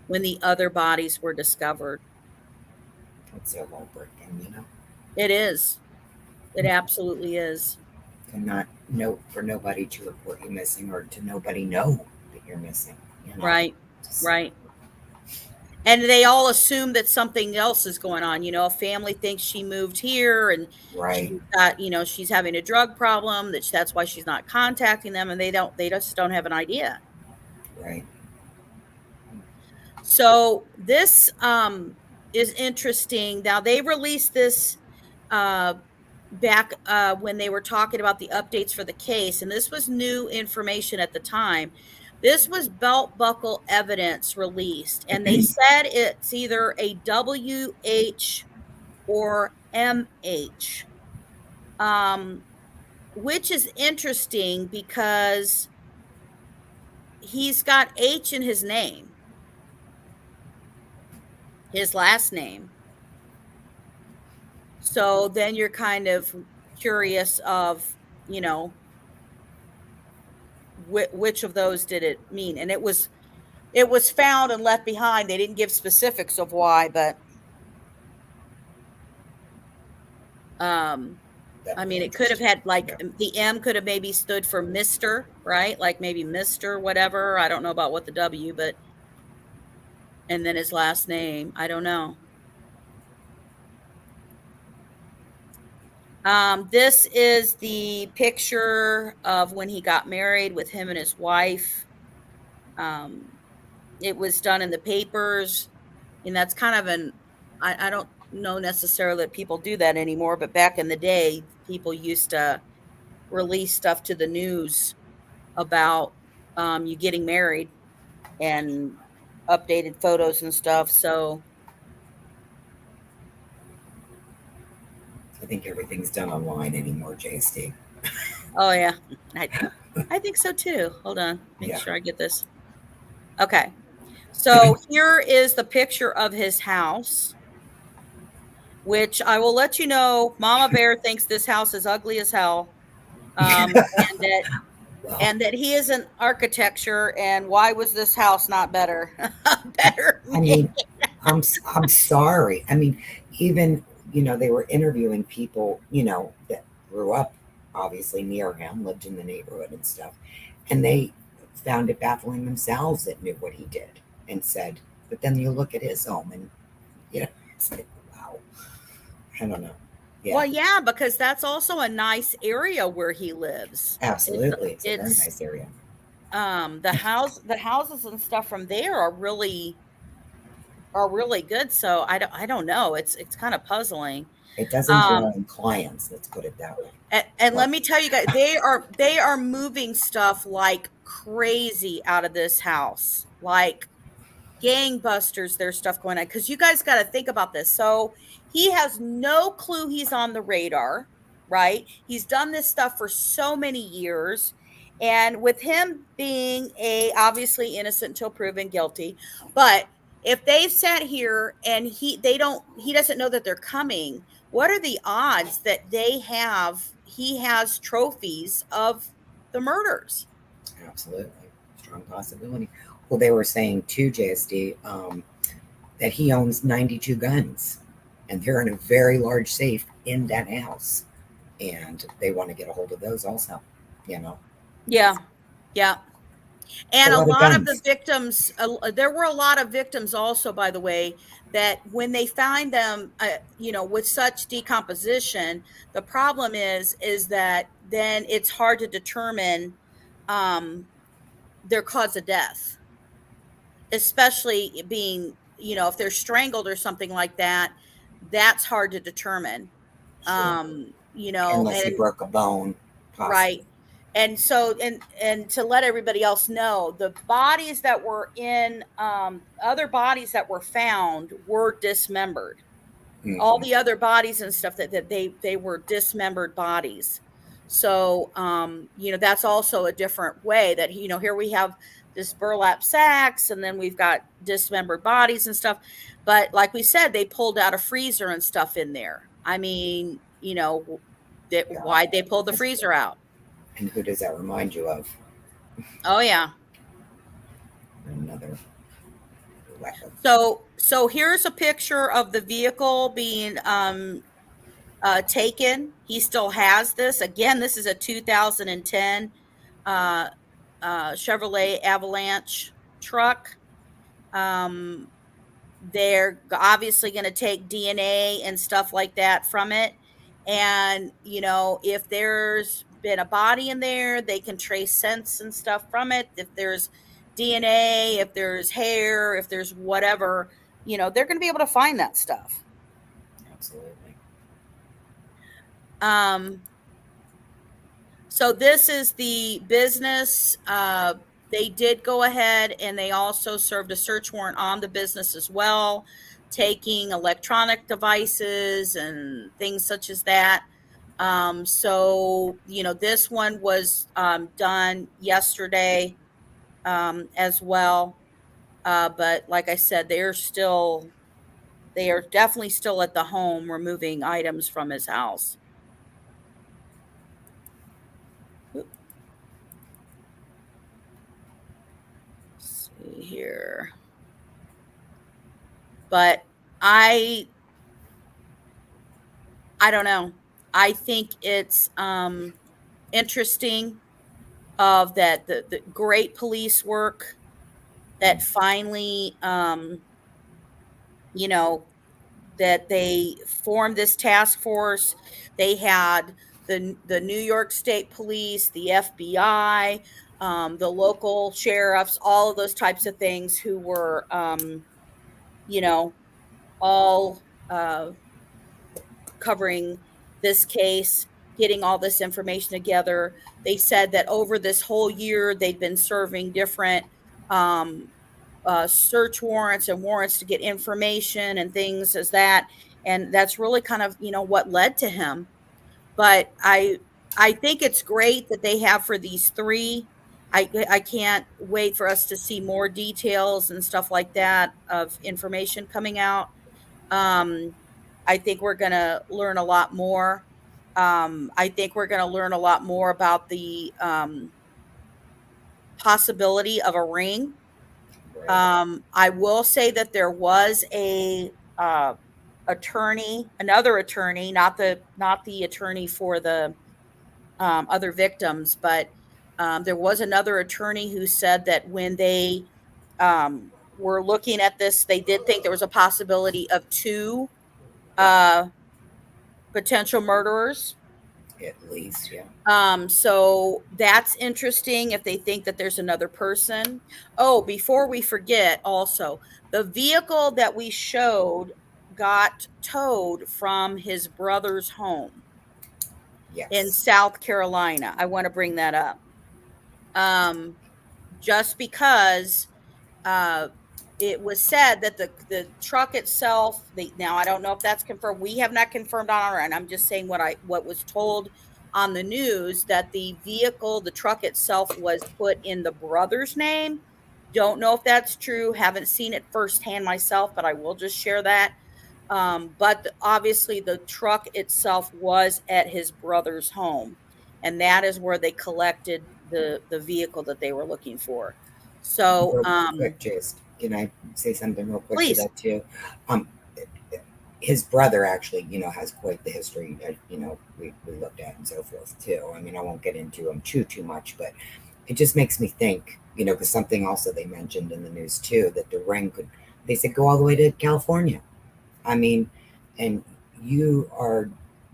when the other bodies were discovered. It's so heartbreaking, you know. It is. It absolutely is. For nobody to report you missing, or to nobody know that you're missing. You know? Right. Right. And they all assume that something else is going on. A family thinks she moved here, and Right. she's got, she's having a drug problem, that's why she's not contacting them, and they just don't have an idea. Right. So this is interesting. Now, they released this back when they were talking about the updates for the case, and this was new information at the time. This was belt buckle evidence released, and they said it's either a WH or MH, which is interesting because he's got H in his name, his last name. So then you're kind of curious of, which of those did it mean? And it was found and left behind. They didn't give specifics of why, but I mean, it could have had like the M could have maybe stood for Mr., right? Like maybe Mr. whatever. I don't know about what the W, but and then his last name. I don't know. This is the picture of when he got married with him and his wife. It was done in the papers, and that's kind of I don't know necessarily that people do that anymore, but back in the day, people used to release stuff to the news about you getting married and updated photos and stuff. So I think everything's done online anymore, JSD. oh yeah, I think so too. Hold on, make sure I get this. Okay, so here is the picture of his house, which I will let you know, Mama Bear thinks this house is ugly as hell, and that he is an architecture, and why was this house not better? Better. I mean, I'm sorry. I mean, even, they were interviewing people, that grew up obviously near him, lived in the neighborhood and stuff, and they found it baffling themselves that knew what he did and said, but then you look at his home and, it's like, wow. I don't know. Yeah. Well, yeah, because that's also a nice area where he lives. Absolutely. It's a very nice area. The houses and stuff from there are really good. So I don't know. It's kind of puzzling. It doesn't draw in clients, let's put it that way. And let me tell you guys, they are moving stuff like crazy out of this house, like gangbusters. There's stuff going on, because you guys got to think about this. So he has no clue he's on the radar, right? He's done this stuff for so many years, and with him being obviously innocent until proven guilty, but if they've sat here and he doesn't know that they're coming, what are the odds that he has trophies of the murders? Absolutely. Strong possibility. Well, they were saying too, JSD, that he owns 92 guns, and they're in a very large safe in that house, and they want to get a hold of those also, Yeah. And a lot of lot of the guns. victims, there were a lot of victims also, by the way, that when they find them, with such decomposition, the problem is that then it's hard to determine their cause of death, especially being, if they're strangled or something like that, that's hard to determine. Sure. Unless he broke a bone. Possibly. Right. And so, and to let everybody else know, the bodies that were in, other bodies that were found were dismembered. Mm-hmm. All the other bodies and stuff that they were dismembered bodies. So, that's also a different way that, here we have this burlap sacks, and then we've got dismembered bodies and stuff. But like we said, they pulled out a freezer and stuff in there. I mean, why'd they pull the freezer out? And who does that remind you of? Oh yeah. Another weapon. So here's a picture of the vehicle being taken. He still has this. Again, this is a 2010 Chevrolet Avalanche truck. They're obviously going to take DNA and stuff like that from it. And, if there's been a body in there, they can trace scents and stuff from it. If there's DNA, if there's hair, if there's whatever, they're going to be able to find that stuff. Absolutely. So this is the business. They did go ahead and they also served a search warrant on the business as well, taking electronic devices and things such as that. So, this one was done yesterday as well. But like I said, they are definitely still at the home removing items from his house. Let's see here. But I don't know. I think it's interesting of that the great police work that finally, you know, that they formed this task force. They had the New York State Police, the FBI, the local sheriffs, all of those types of things who were, you know, all covering this case, getting all this information together. They said that over this whole year, they've been serving different um, search warrants and warrants to get information and things as that. And that's really kind of, what led to him. But I think it's great that they have for these three. I can't wait for us to see more details and stuff like that of information coming out. Um, I think we're going to learn a lot more. I think we're going to learn a lot more about the possibility of a ring. I will say that there was a another attorney, not the attorney for the other victims, but there was another attorney who said that when they were looking at this, they did think there was a possibility of two potential murderers. At least, yeah. So that's interesting if they think that there's another person. Oh, before we forget, also, the vehicle that we showed got towed from his brother's home Yes. in South Carolina. I want to bring that up. Just because it was said that the truck itself, now I don't know if that's confirmed. We have not confirmed on our end. I'm just saying what was told on the news, that the vehicle, the truck itself, was put in the brother's name. Don't know if that's true. Haven't seen it firsthand myself, but I will just share that. But obviously the truck itself was at his brother's home, and that is where they collected the vehicle that they were looking for. So, Real quick, just can I say something real quick please. to that too? His brother actually, has quite the history that, we looked at and so forth too. I mean, I won't get into him too much, but it just makes me think, because something also they mentioned in the news too, that the ring they said go all the way to California. I mean, and you are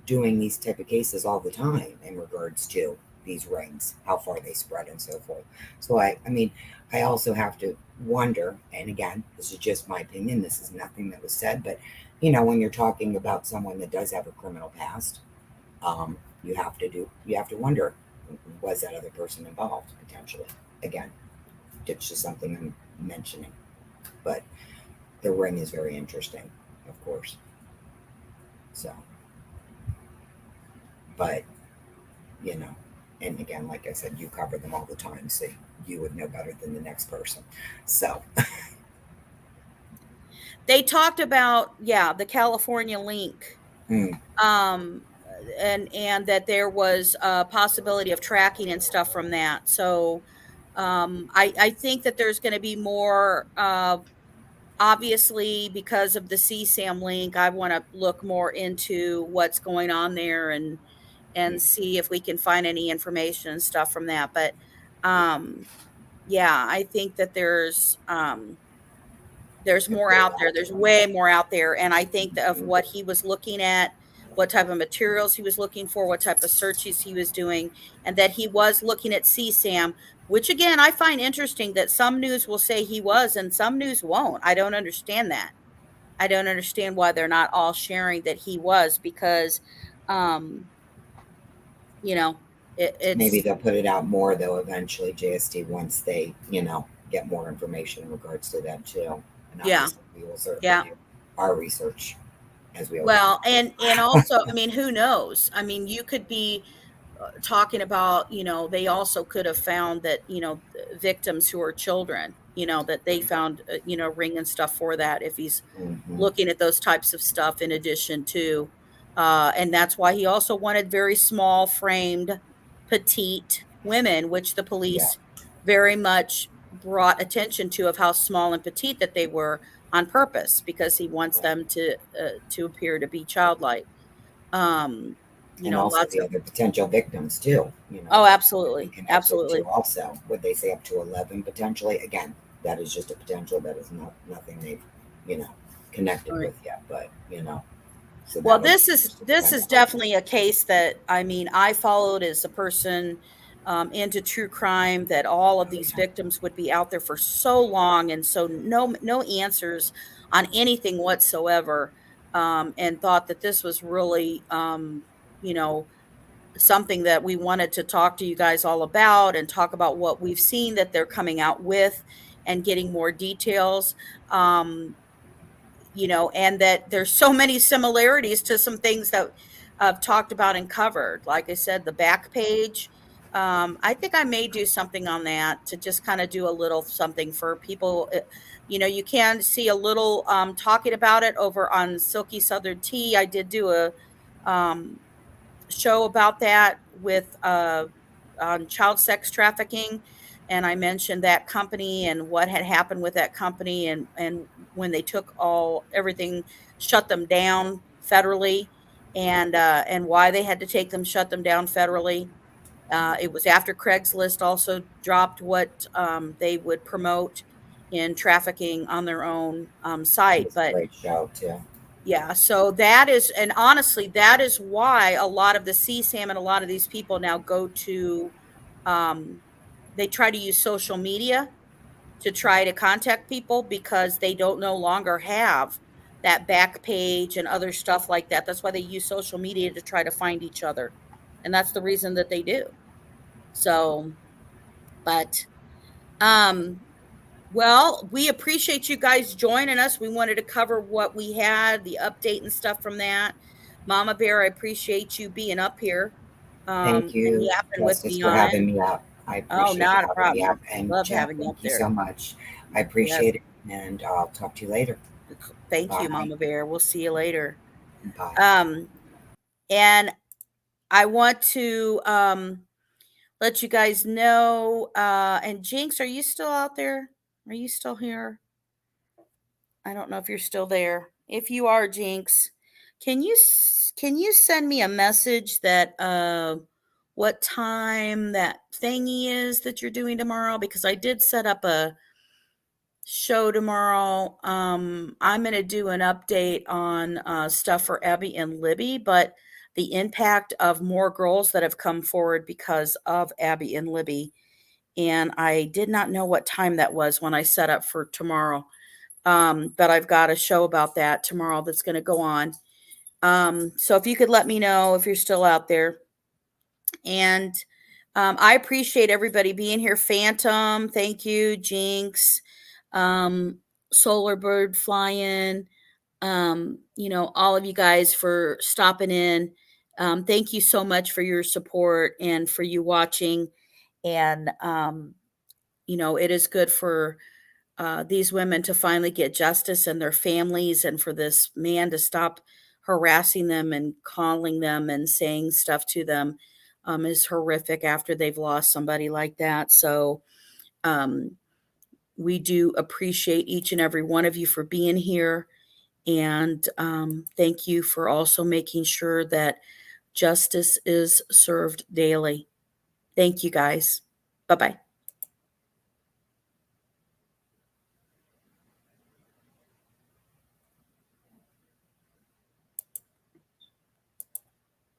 doing these type of cases all the time in regards to these rings, how far they spread and so forth. So I mean, I also have to wonder, and again, this is just my opinion, this is nothing that was said, but when you're talking about someone that does have a criminal past, you have to wonder, was that other person involved potentially? Again, it's just something I'm mentioning, but the ring is very interesting, of course. So, but and again, like I said, you cover them all the time, so you would know better than the next person. So they talked about, the California link, and that there was a possibility of tracking and stuff from that. So I think that there's going to be more. Obviously, because of the CSAM link, I want to look more into what's going on there and see if we can find any information and stuff from that. But I think that there's more out there. There's way more out there. And I think of what he was looking at, what type of materials he was looking for, what type of searches he was doing, and that he was looking at CSAM, which again, I find interesting that some news will say he was and some news won't. I don't understand that. I don't understand why they're not all sharing that he was, because, it's maybe they'll put it out more though eventually, JST, once they, get more information in regards to that too. And obviously we will certainly do our research as we always do. And also, I mean, who knows? I mean, you could be talking about, they also could have found that, victims who are children, that they found, ring and stuff for that, if he's looking at those types of stuff in addition to, and that's why he also wanted very small framed, petite women, which the police very much brought attention to, of how small and petite that they were on purpose, because he wants them to appear to be childlike. and also lots the of. other potential victims too. Oh, We absolutely, connected to absolutely. also, would they say up to 11 potentially? Again, that is just a potential. That is nothing they've, connected Right. with yet. But so Well, that would this is definitely a case that, I mean, I followed as a person into true crime, that all of these victims would be out there for so long, and so no answers on anything whatsoever, and thought that this was really you know something that we wanted to talk to you guys all about and talk about what we've seen that they're coming out with and getting more details. And that there's so many similarities to some things that I've talked about and covered. Like I said, the back page. I think I may do something on that to just kind of do a little something for people. You can see a little talking about it over on Silky Southern Tea. I did do a um, show about that with on child sex trafficking, and I mentioned that company and what had happened with that company, and when they took everything, shut them down federally, and why they had to shut them down federally. It was after Craigslist also dropped what they would promote in trafficking on their own site. it's a But great show too. yeah, so that is, and honestly, that is why a lot of the CSAM and a lot of these people now go to, um, they try to use social media to try to contact people, because they don't no longer have that back page and other stuff like that. That's why they use social media to try to find each other. And that's the reason that they do. So, but, um, well, we appreciate you guys joining us. We wanted to cover what we had, the update and stuff from that. Mama Bear, I appreciate you being up here Thank and you, yapping with Justice, me for on it. having me up. I Oh, appreciate you not a having me up. problem. And Love Jeff, having you up thank you there. so much. I Yes. appreciate it, and I'll talk to you later. Thank you, Bye. Mama Bear. We'll see you later. Bye. And I want to let you guys know, and Jinx, are you still out there? Are you still here? I don't know if you're still there. If you are, Jinx, can you send me a message that what time that thingy is that you're doing tomorrow? Because I did set up a show tomorrow. I'm going to do an update on stuff for Abby and Libby, but the impact of more girls that have come forward because of Abby and Libby. And I did not know what time that was when I set up for tomorrow. But I've got a show about that tomorrow that's going to go on. So if you could let me know if you're still out there. And I appreciate everybody being here. Phantom, thank you. Jinx, Solar Bird flying, all of you guys for stopping in. Thank you so much for your support and for you watching. And, it is good for these women to finally get justice, and their families, and for this man to stop harassing them and calling them and saying stuff to them is horrific after they've lost somebody like that. So um, we do appreciate each and every one of you for being here. And thank you for also making sure that justice is served daily. Thank you, guys. Bye-bye.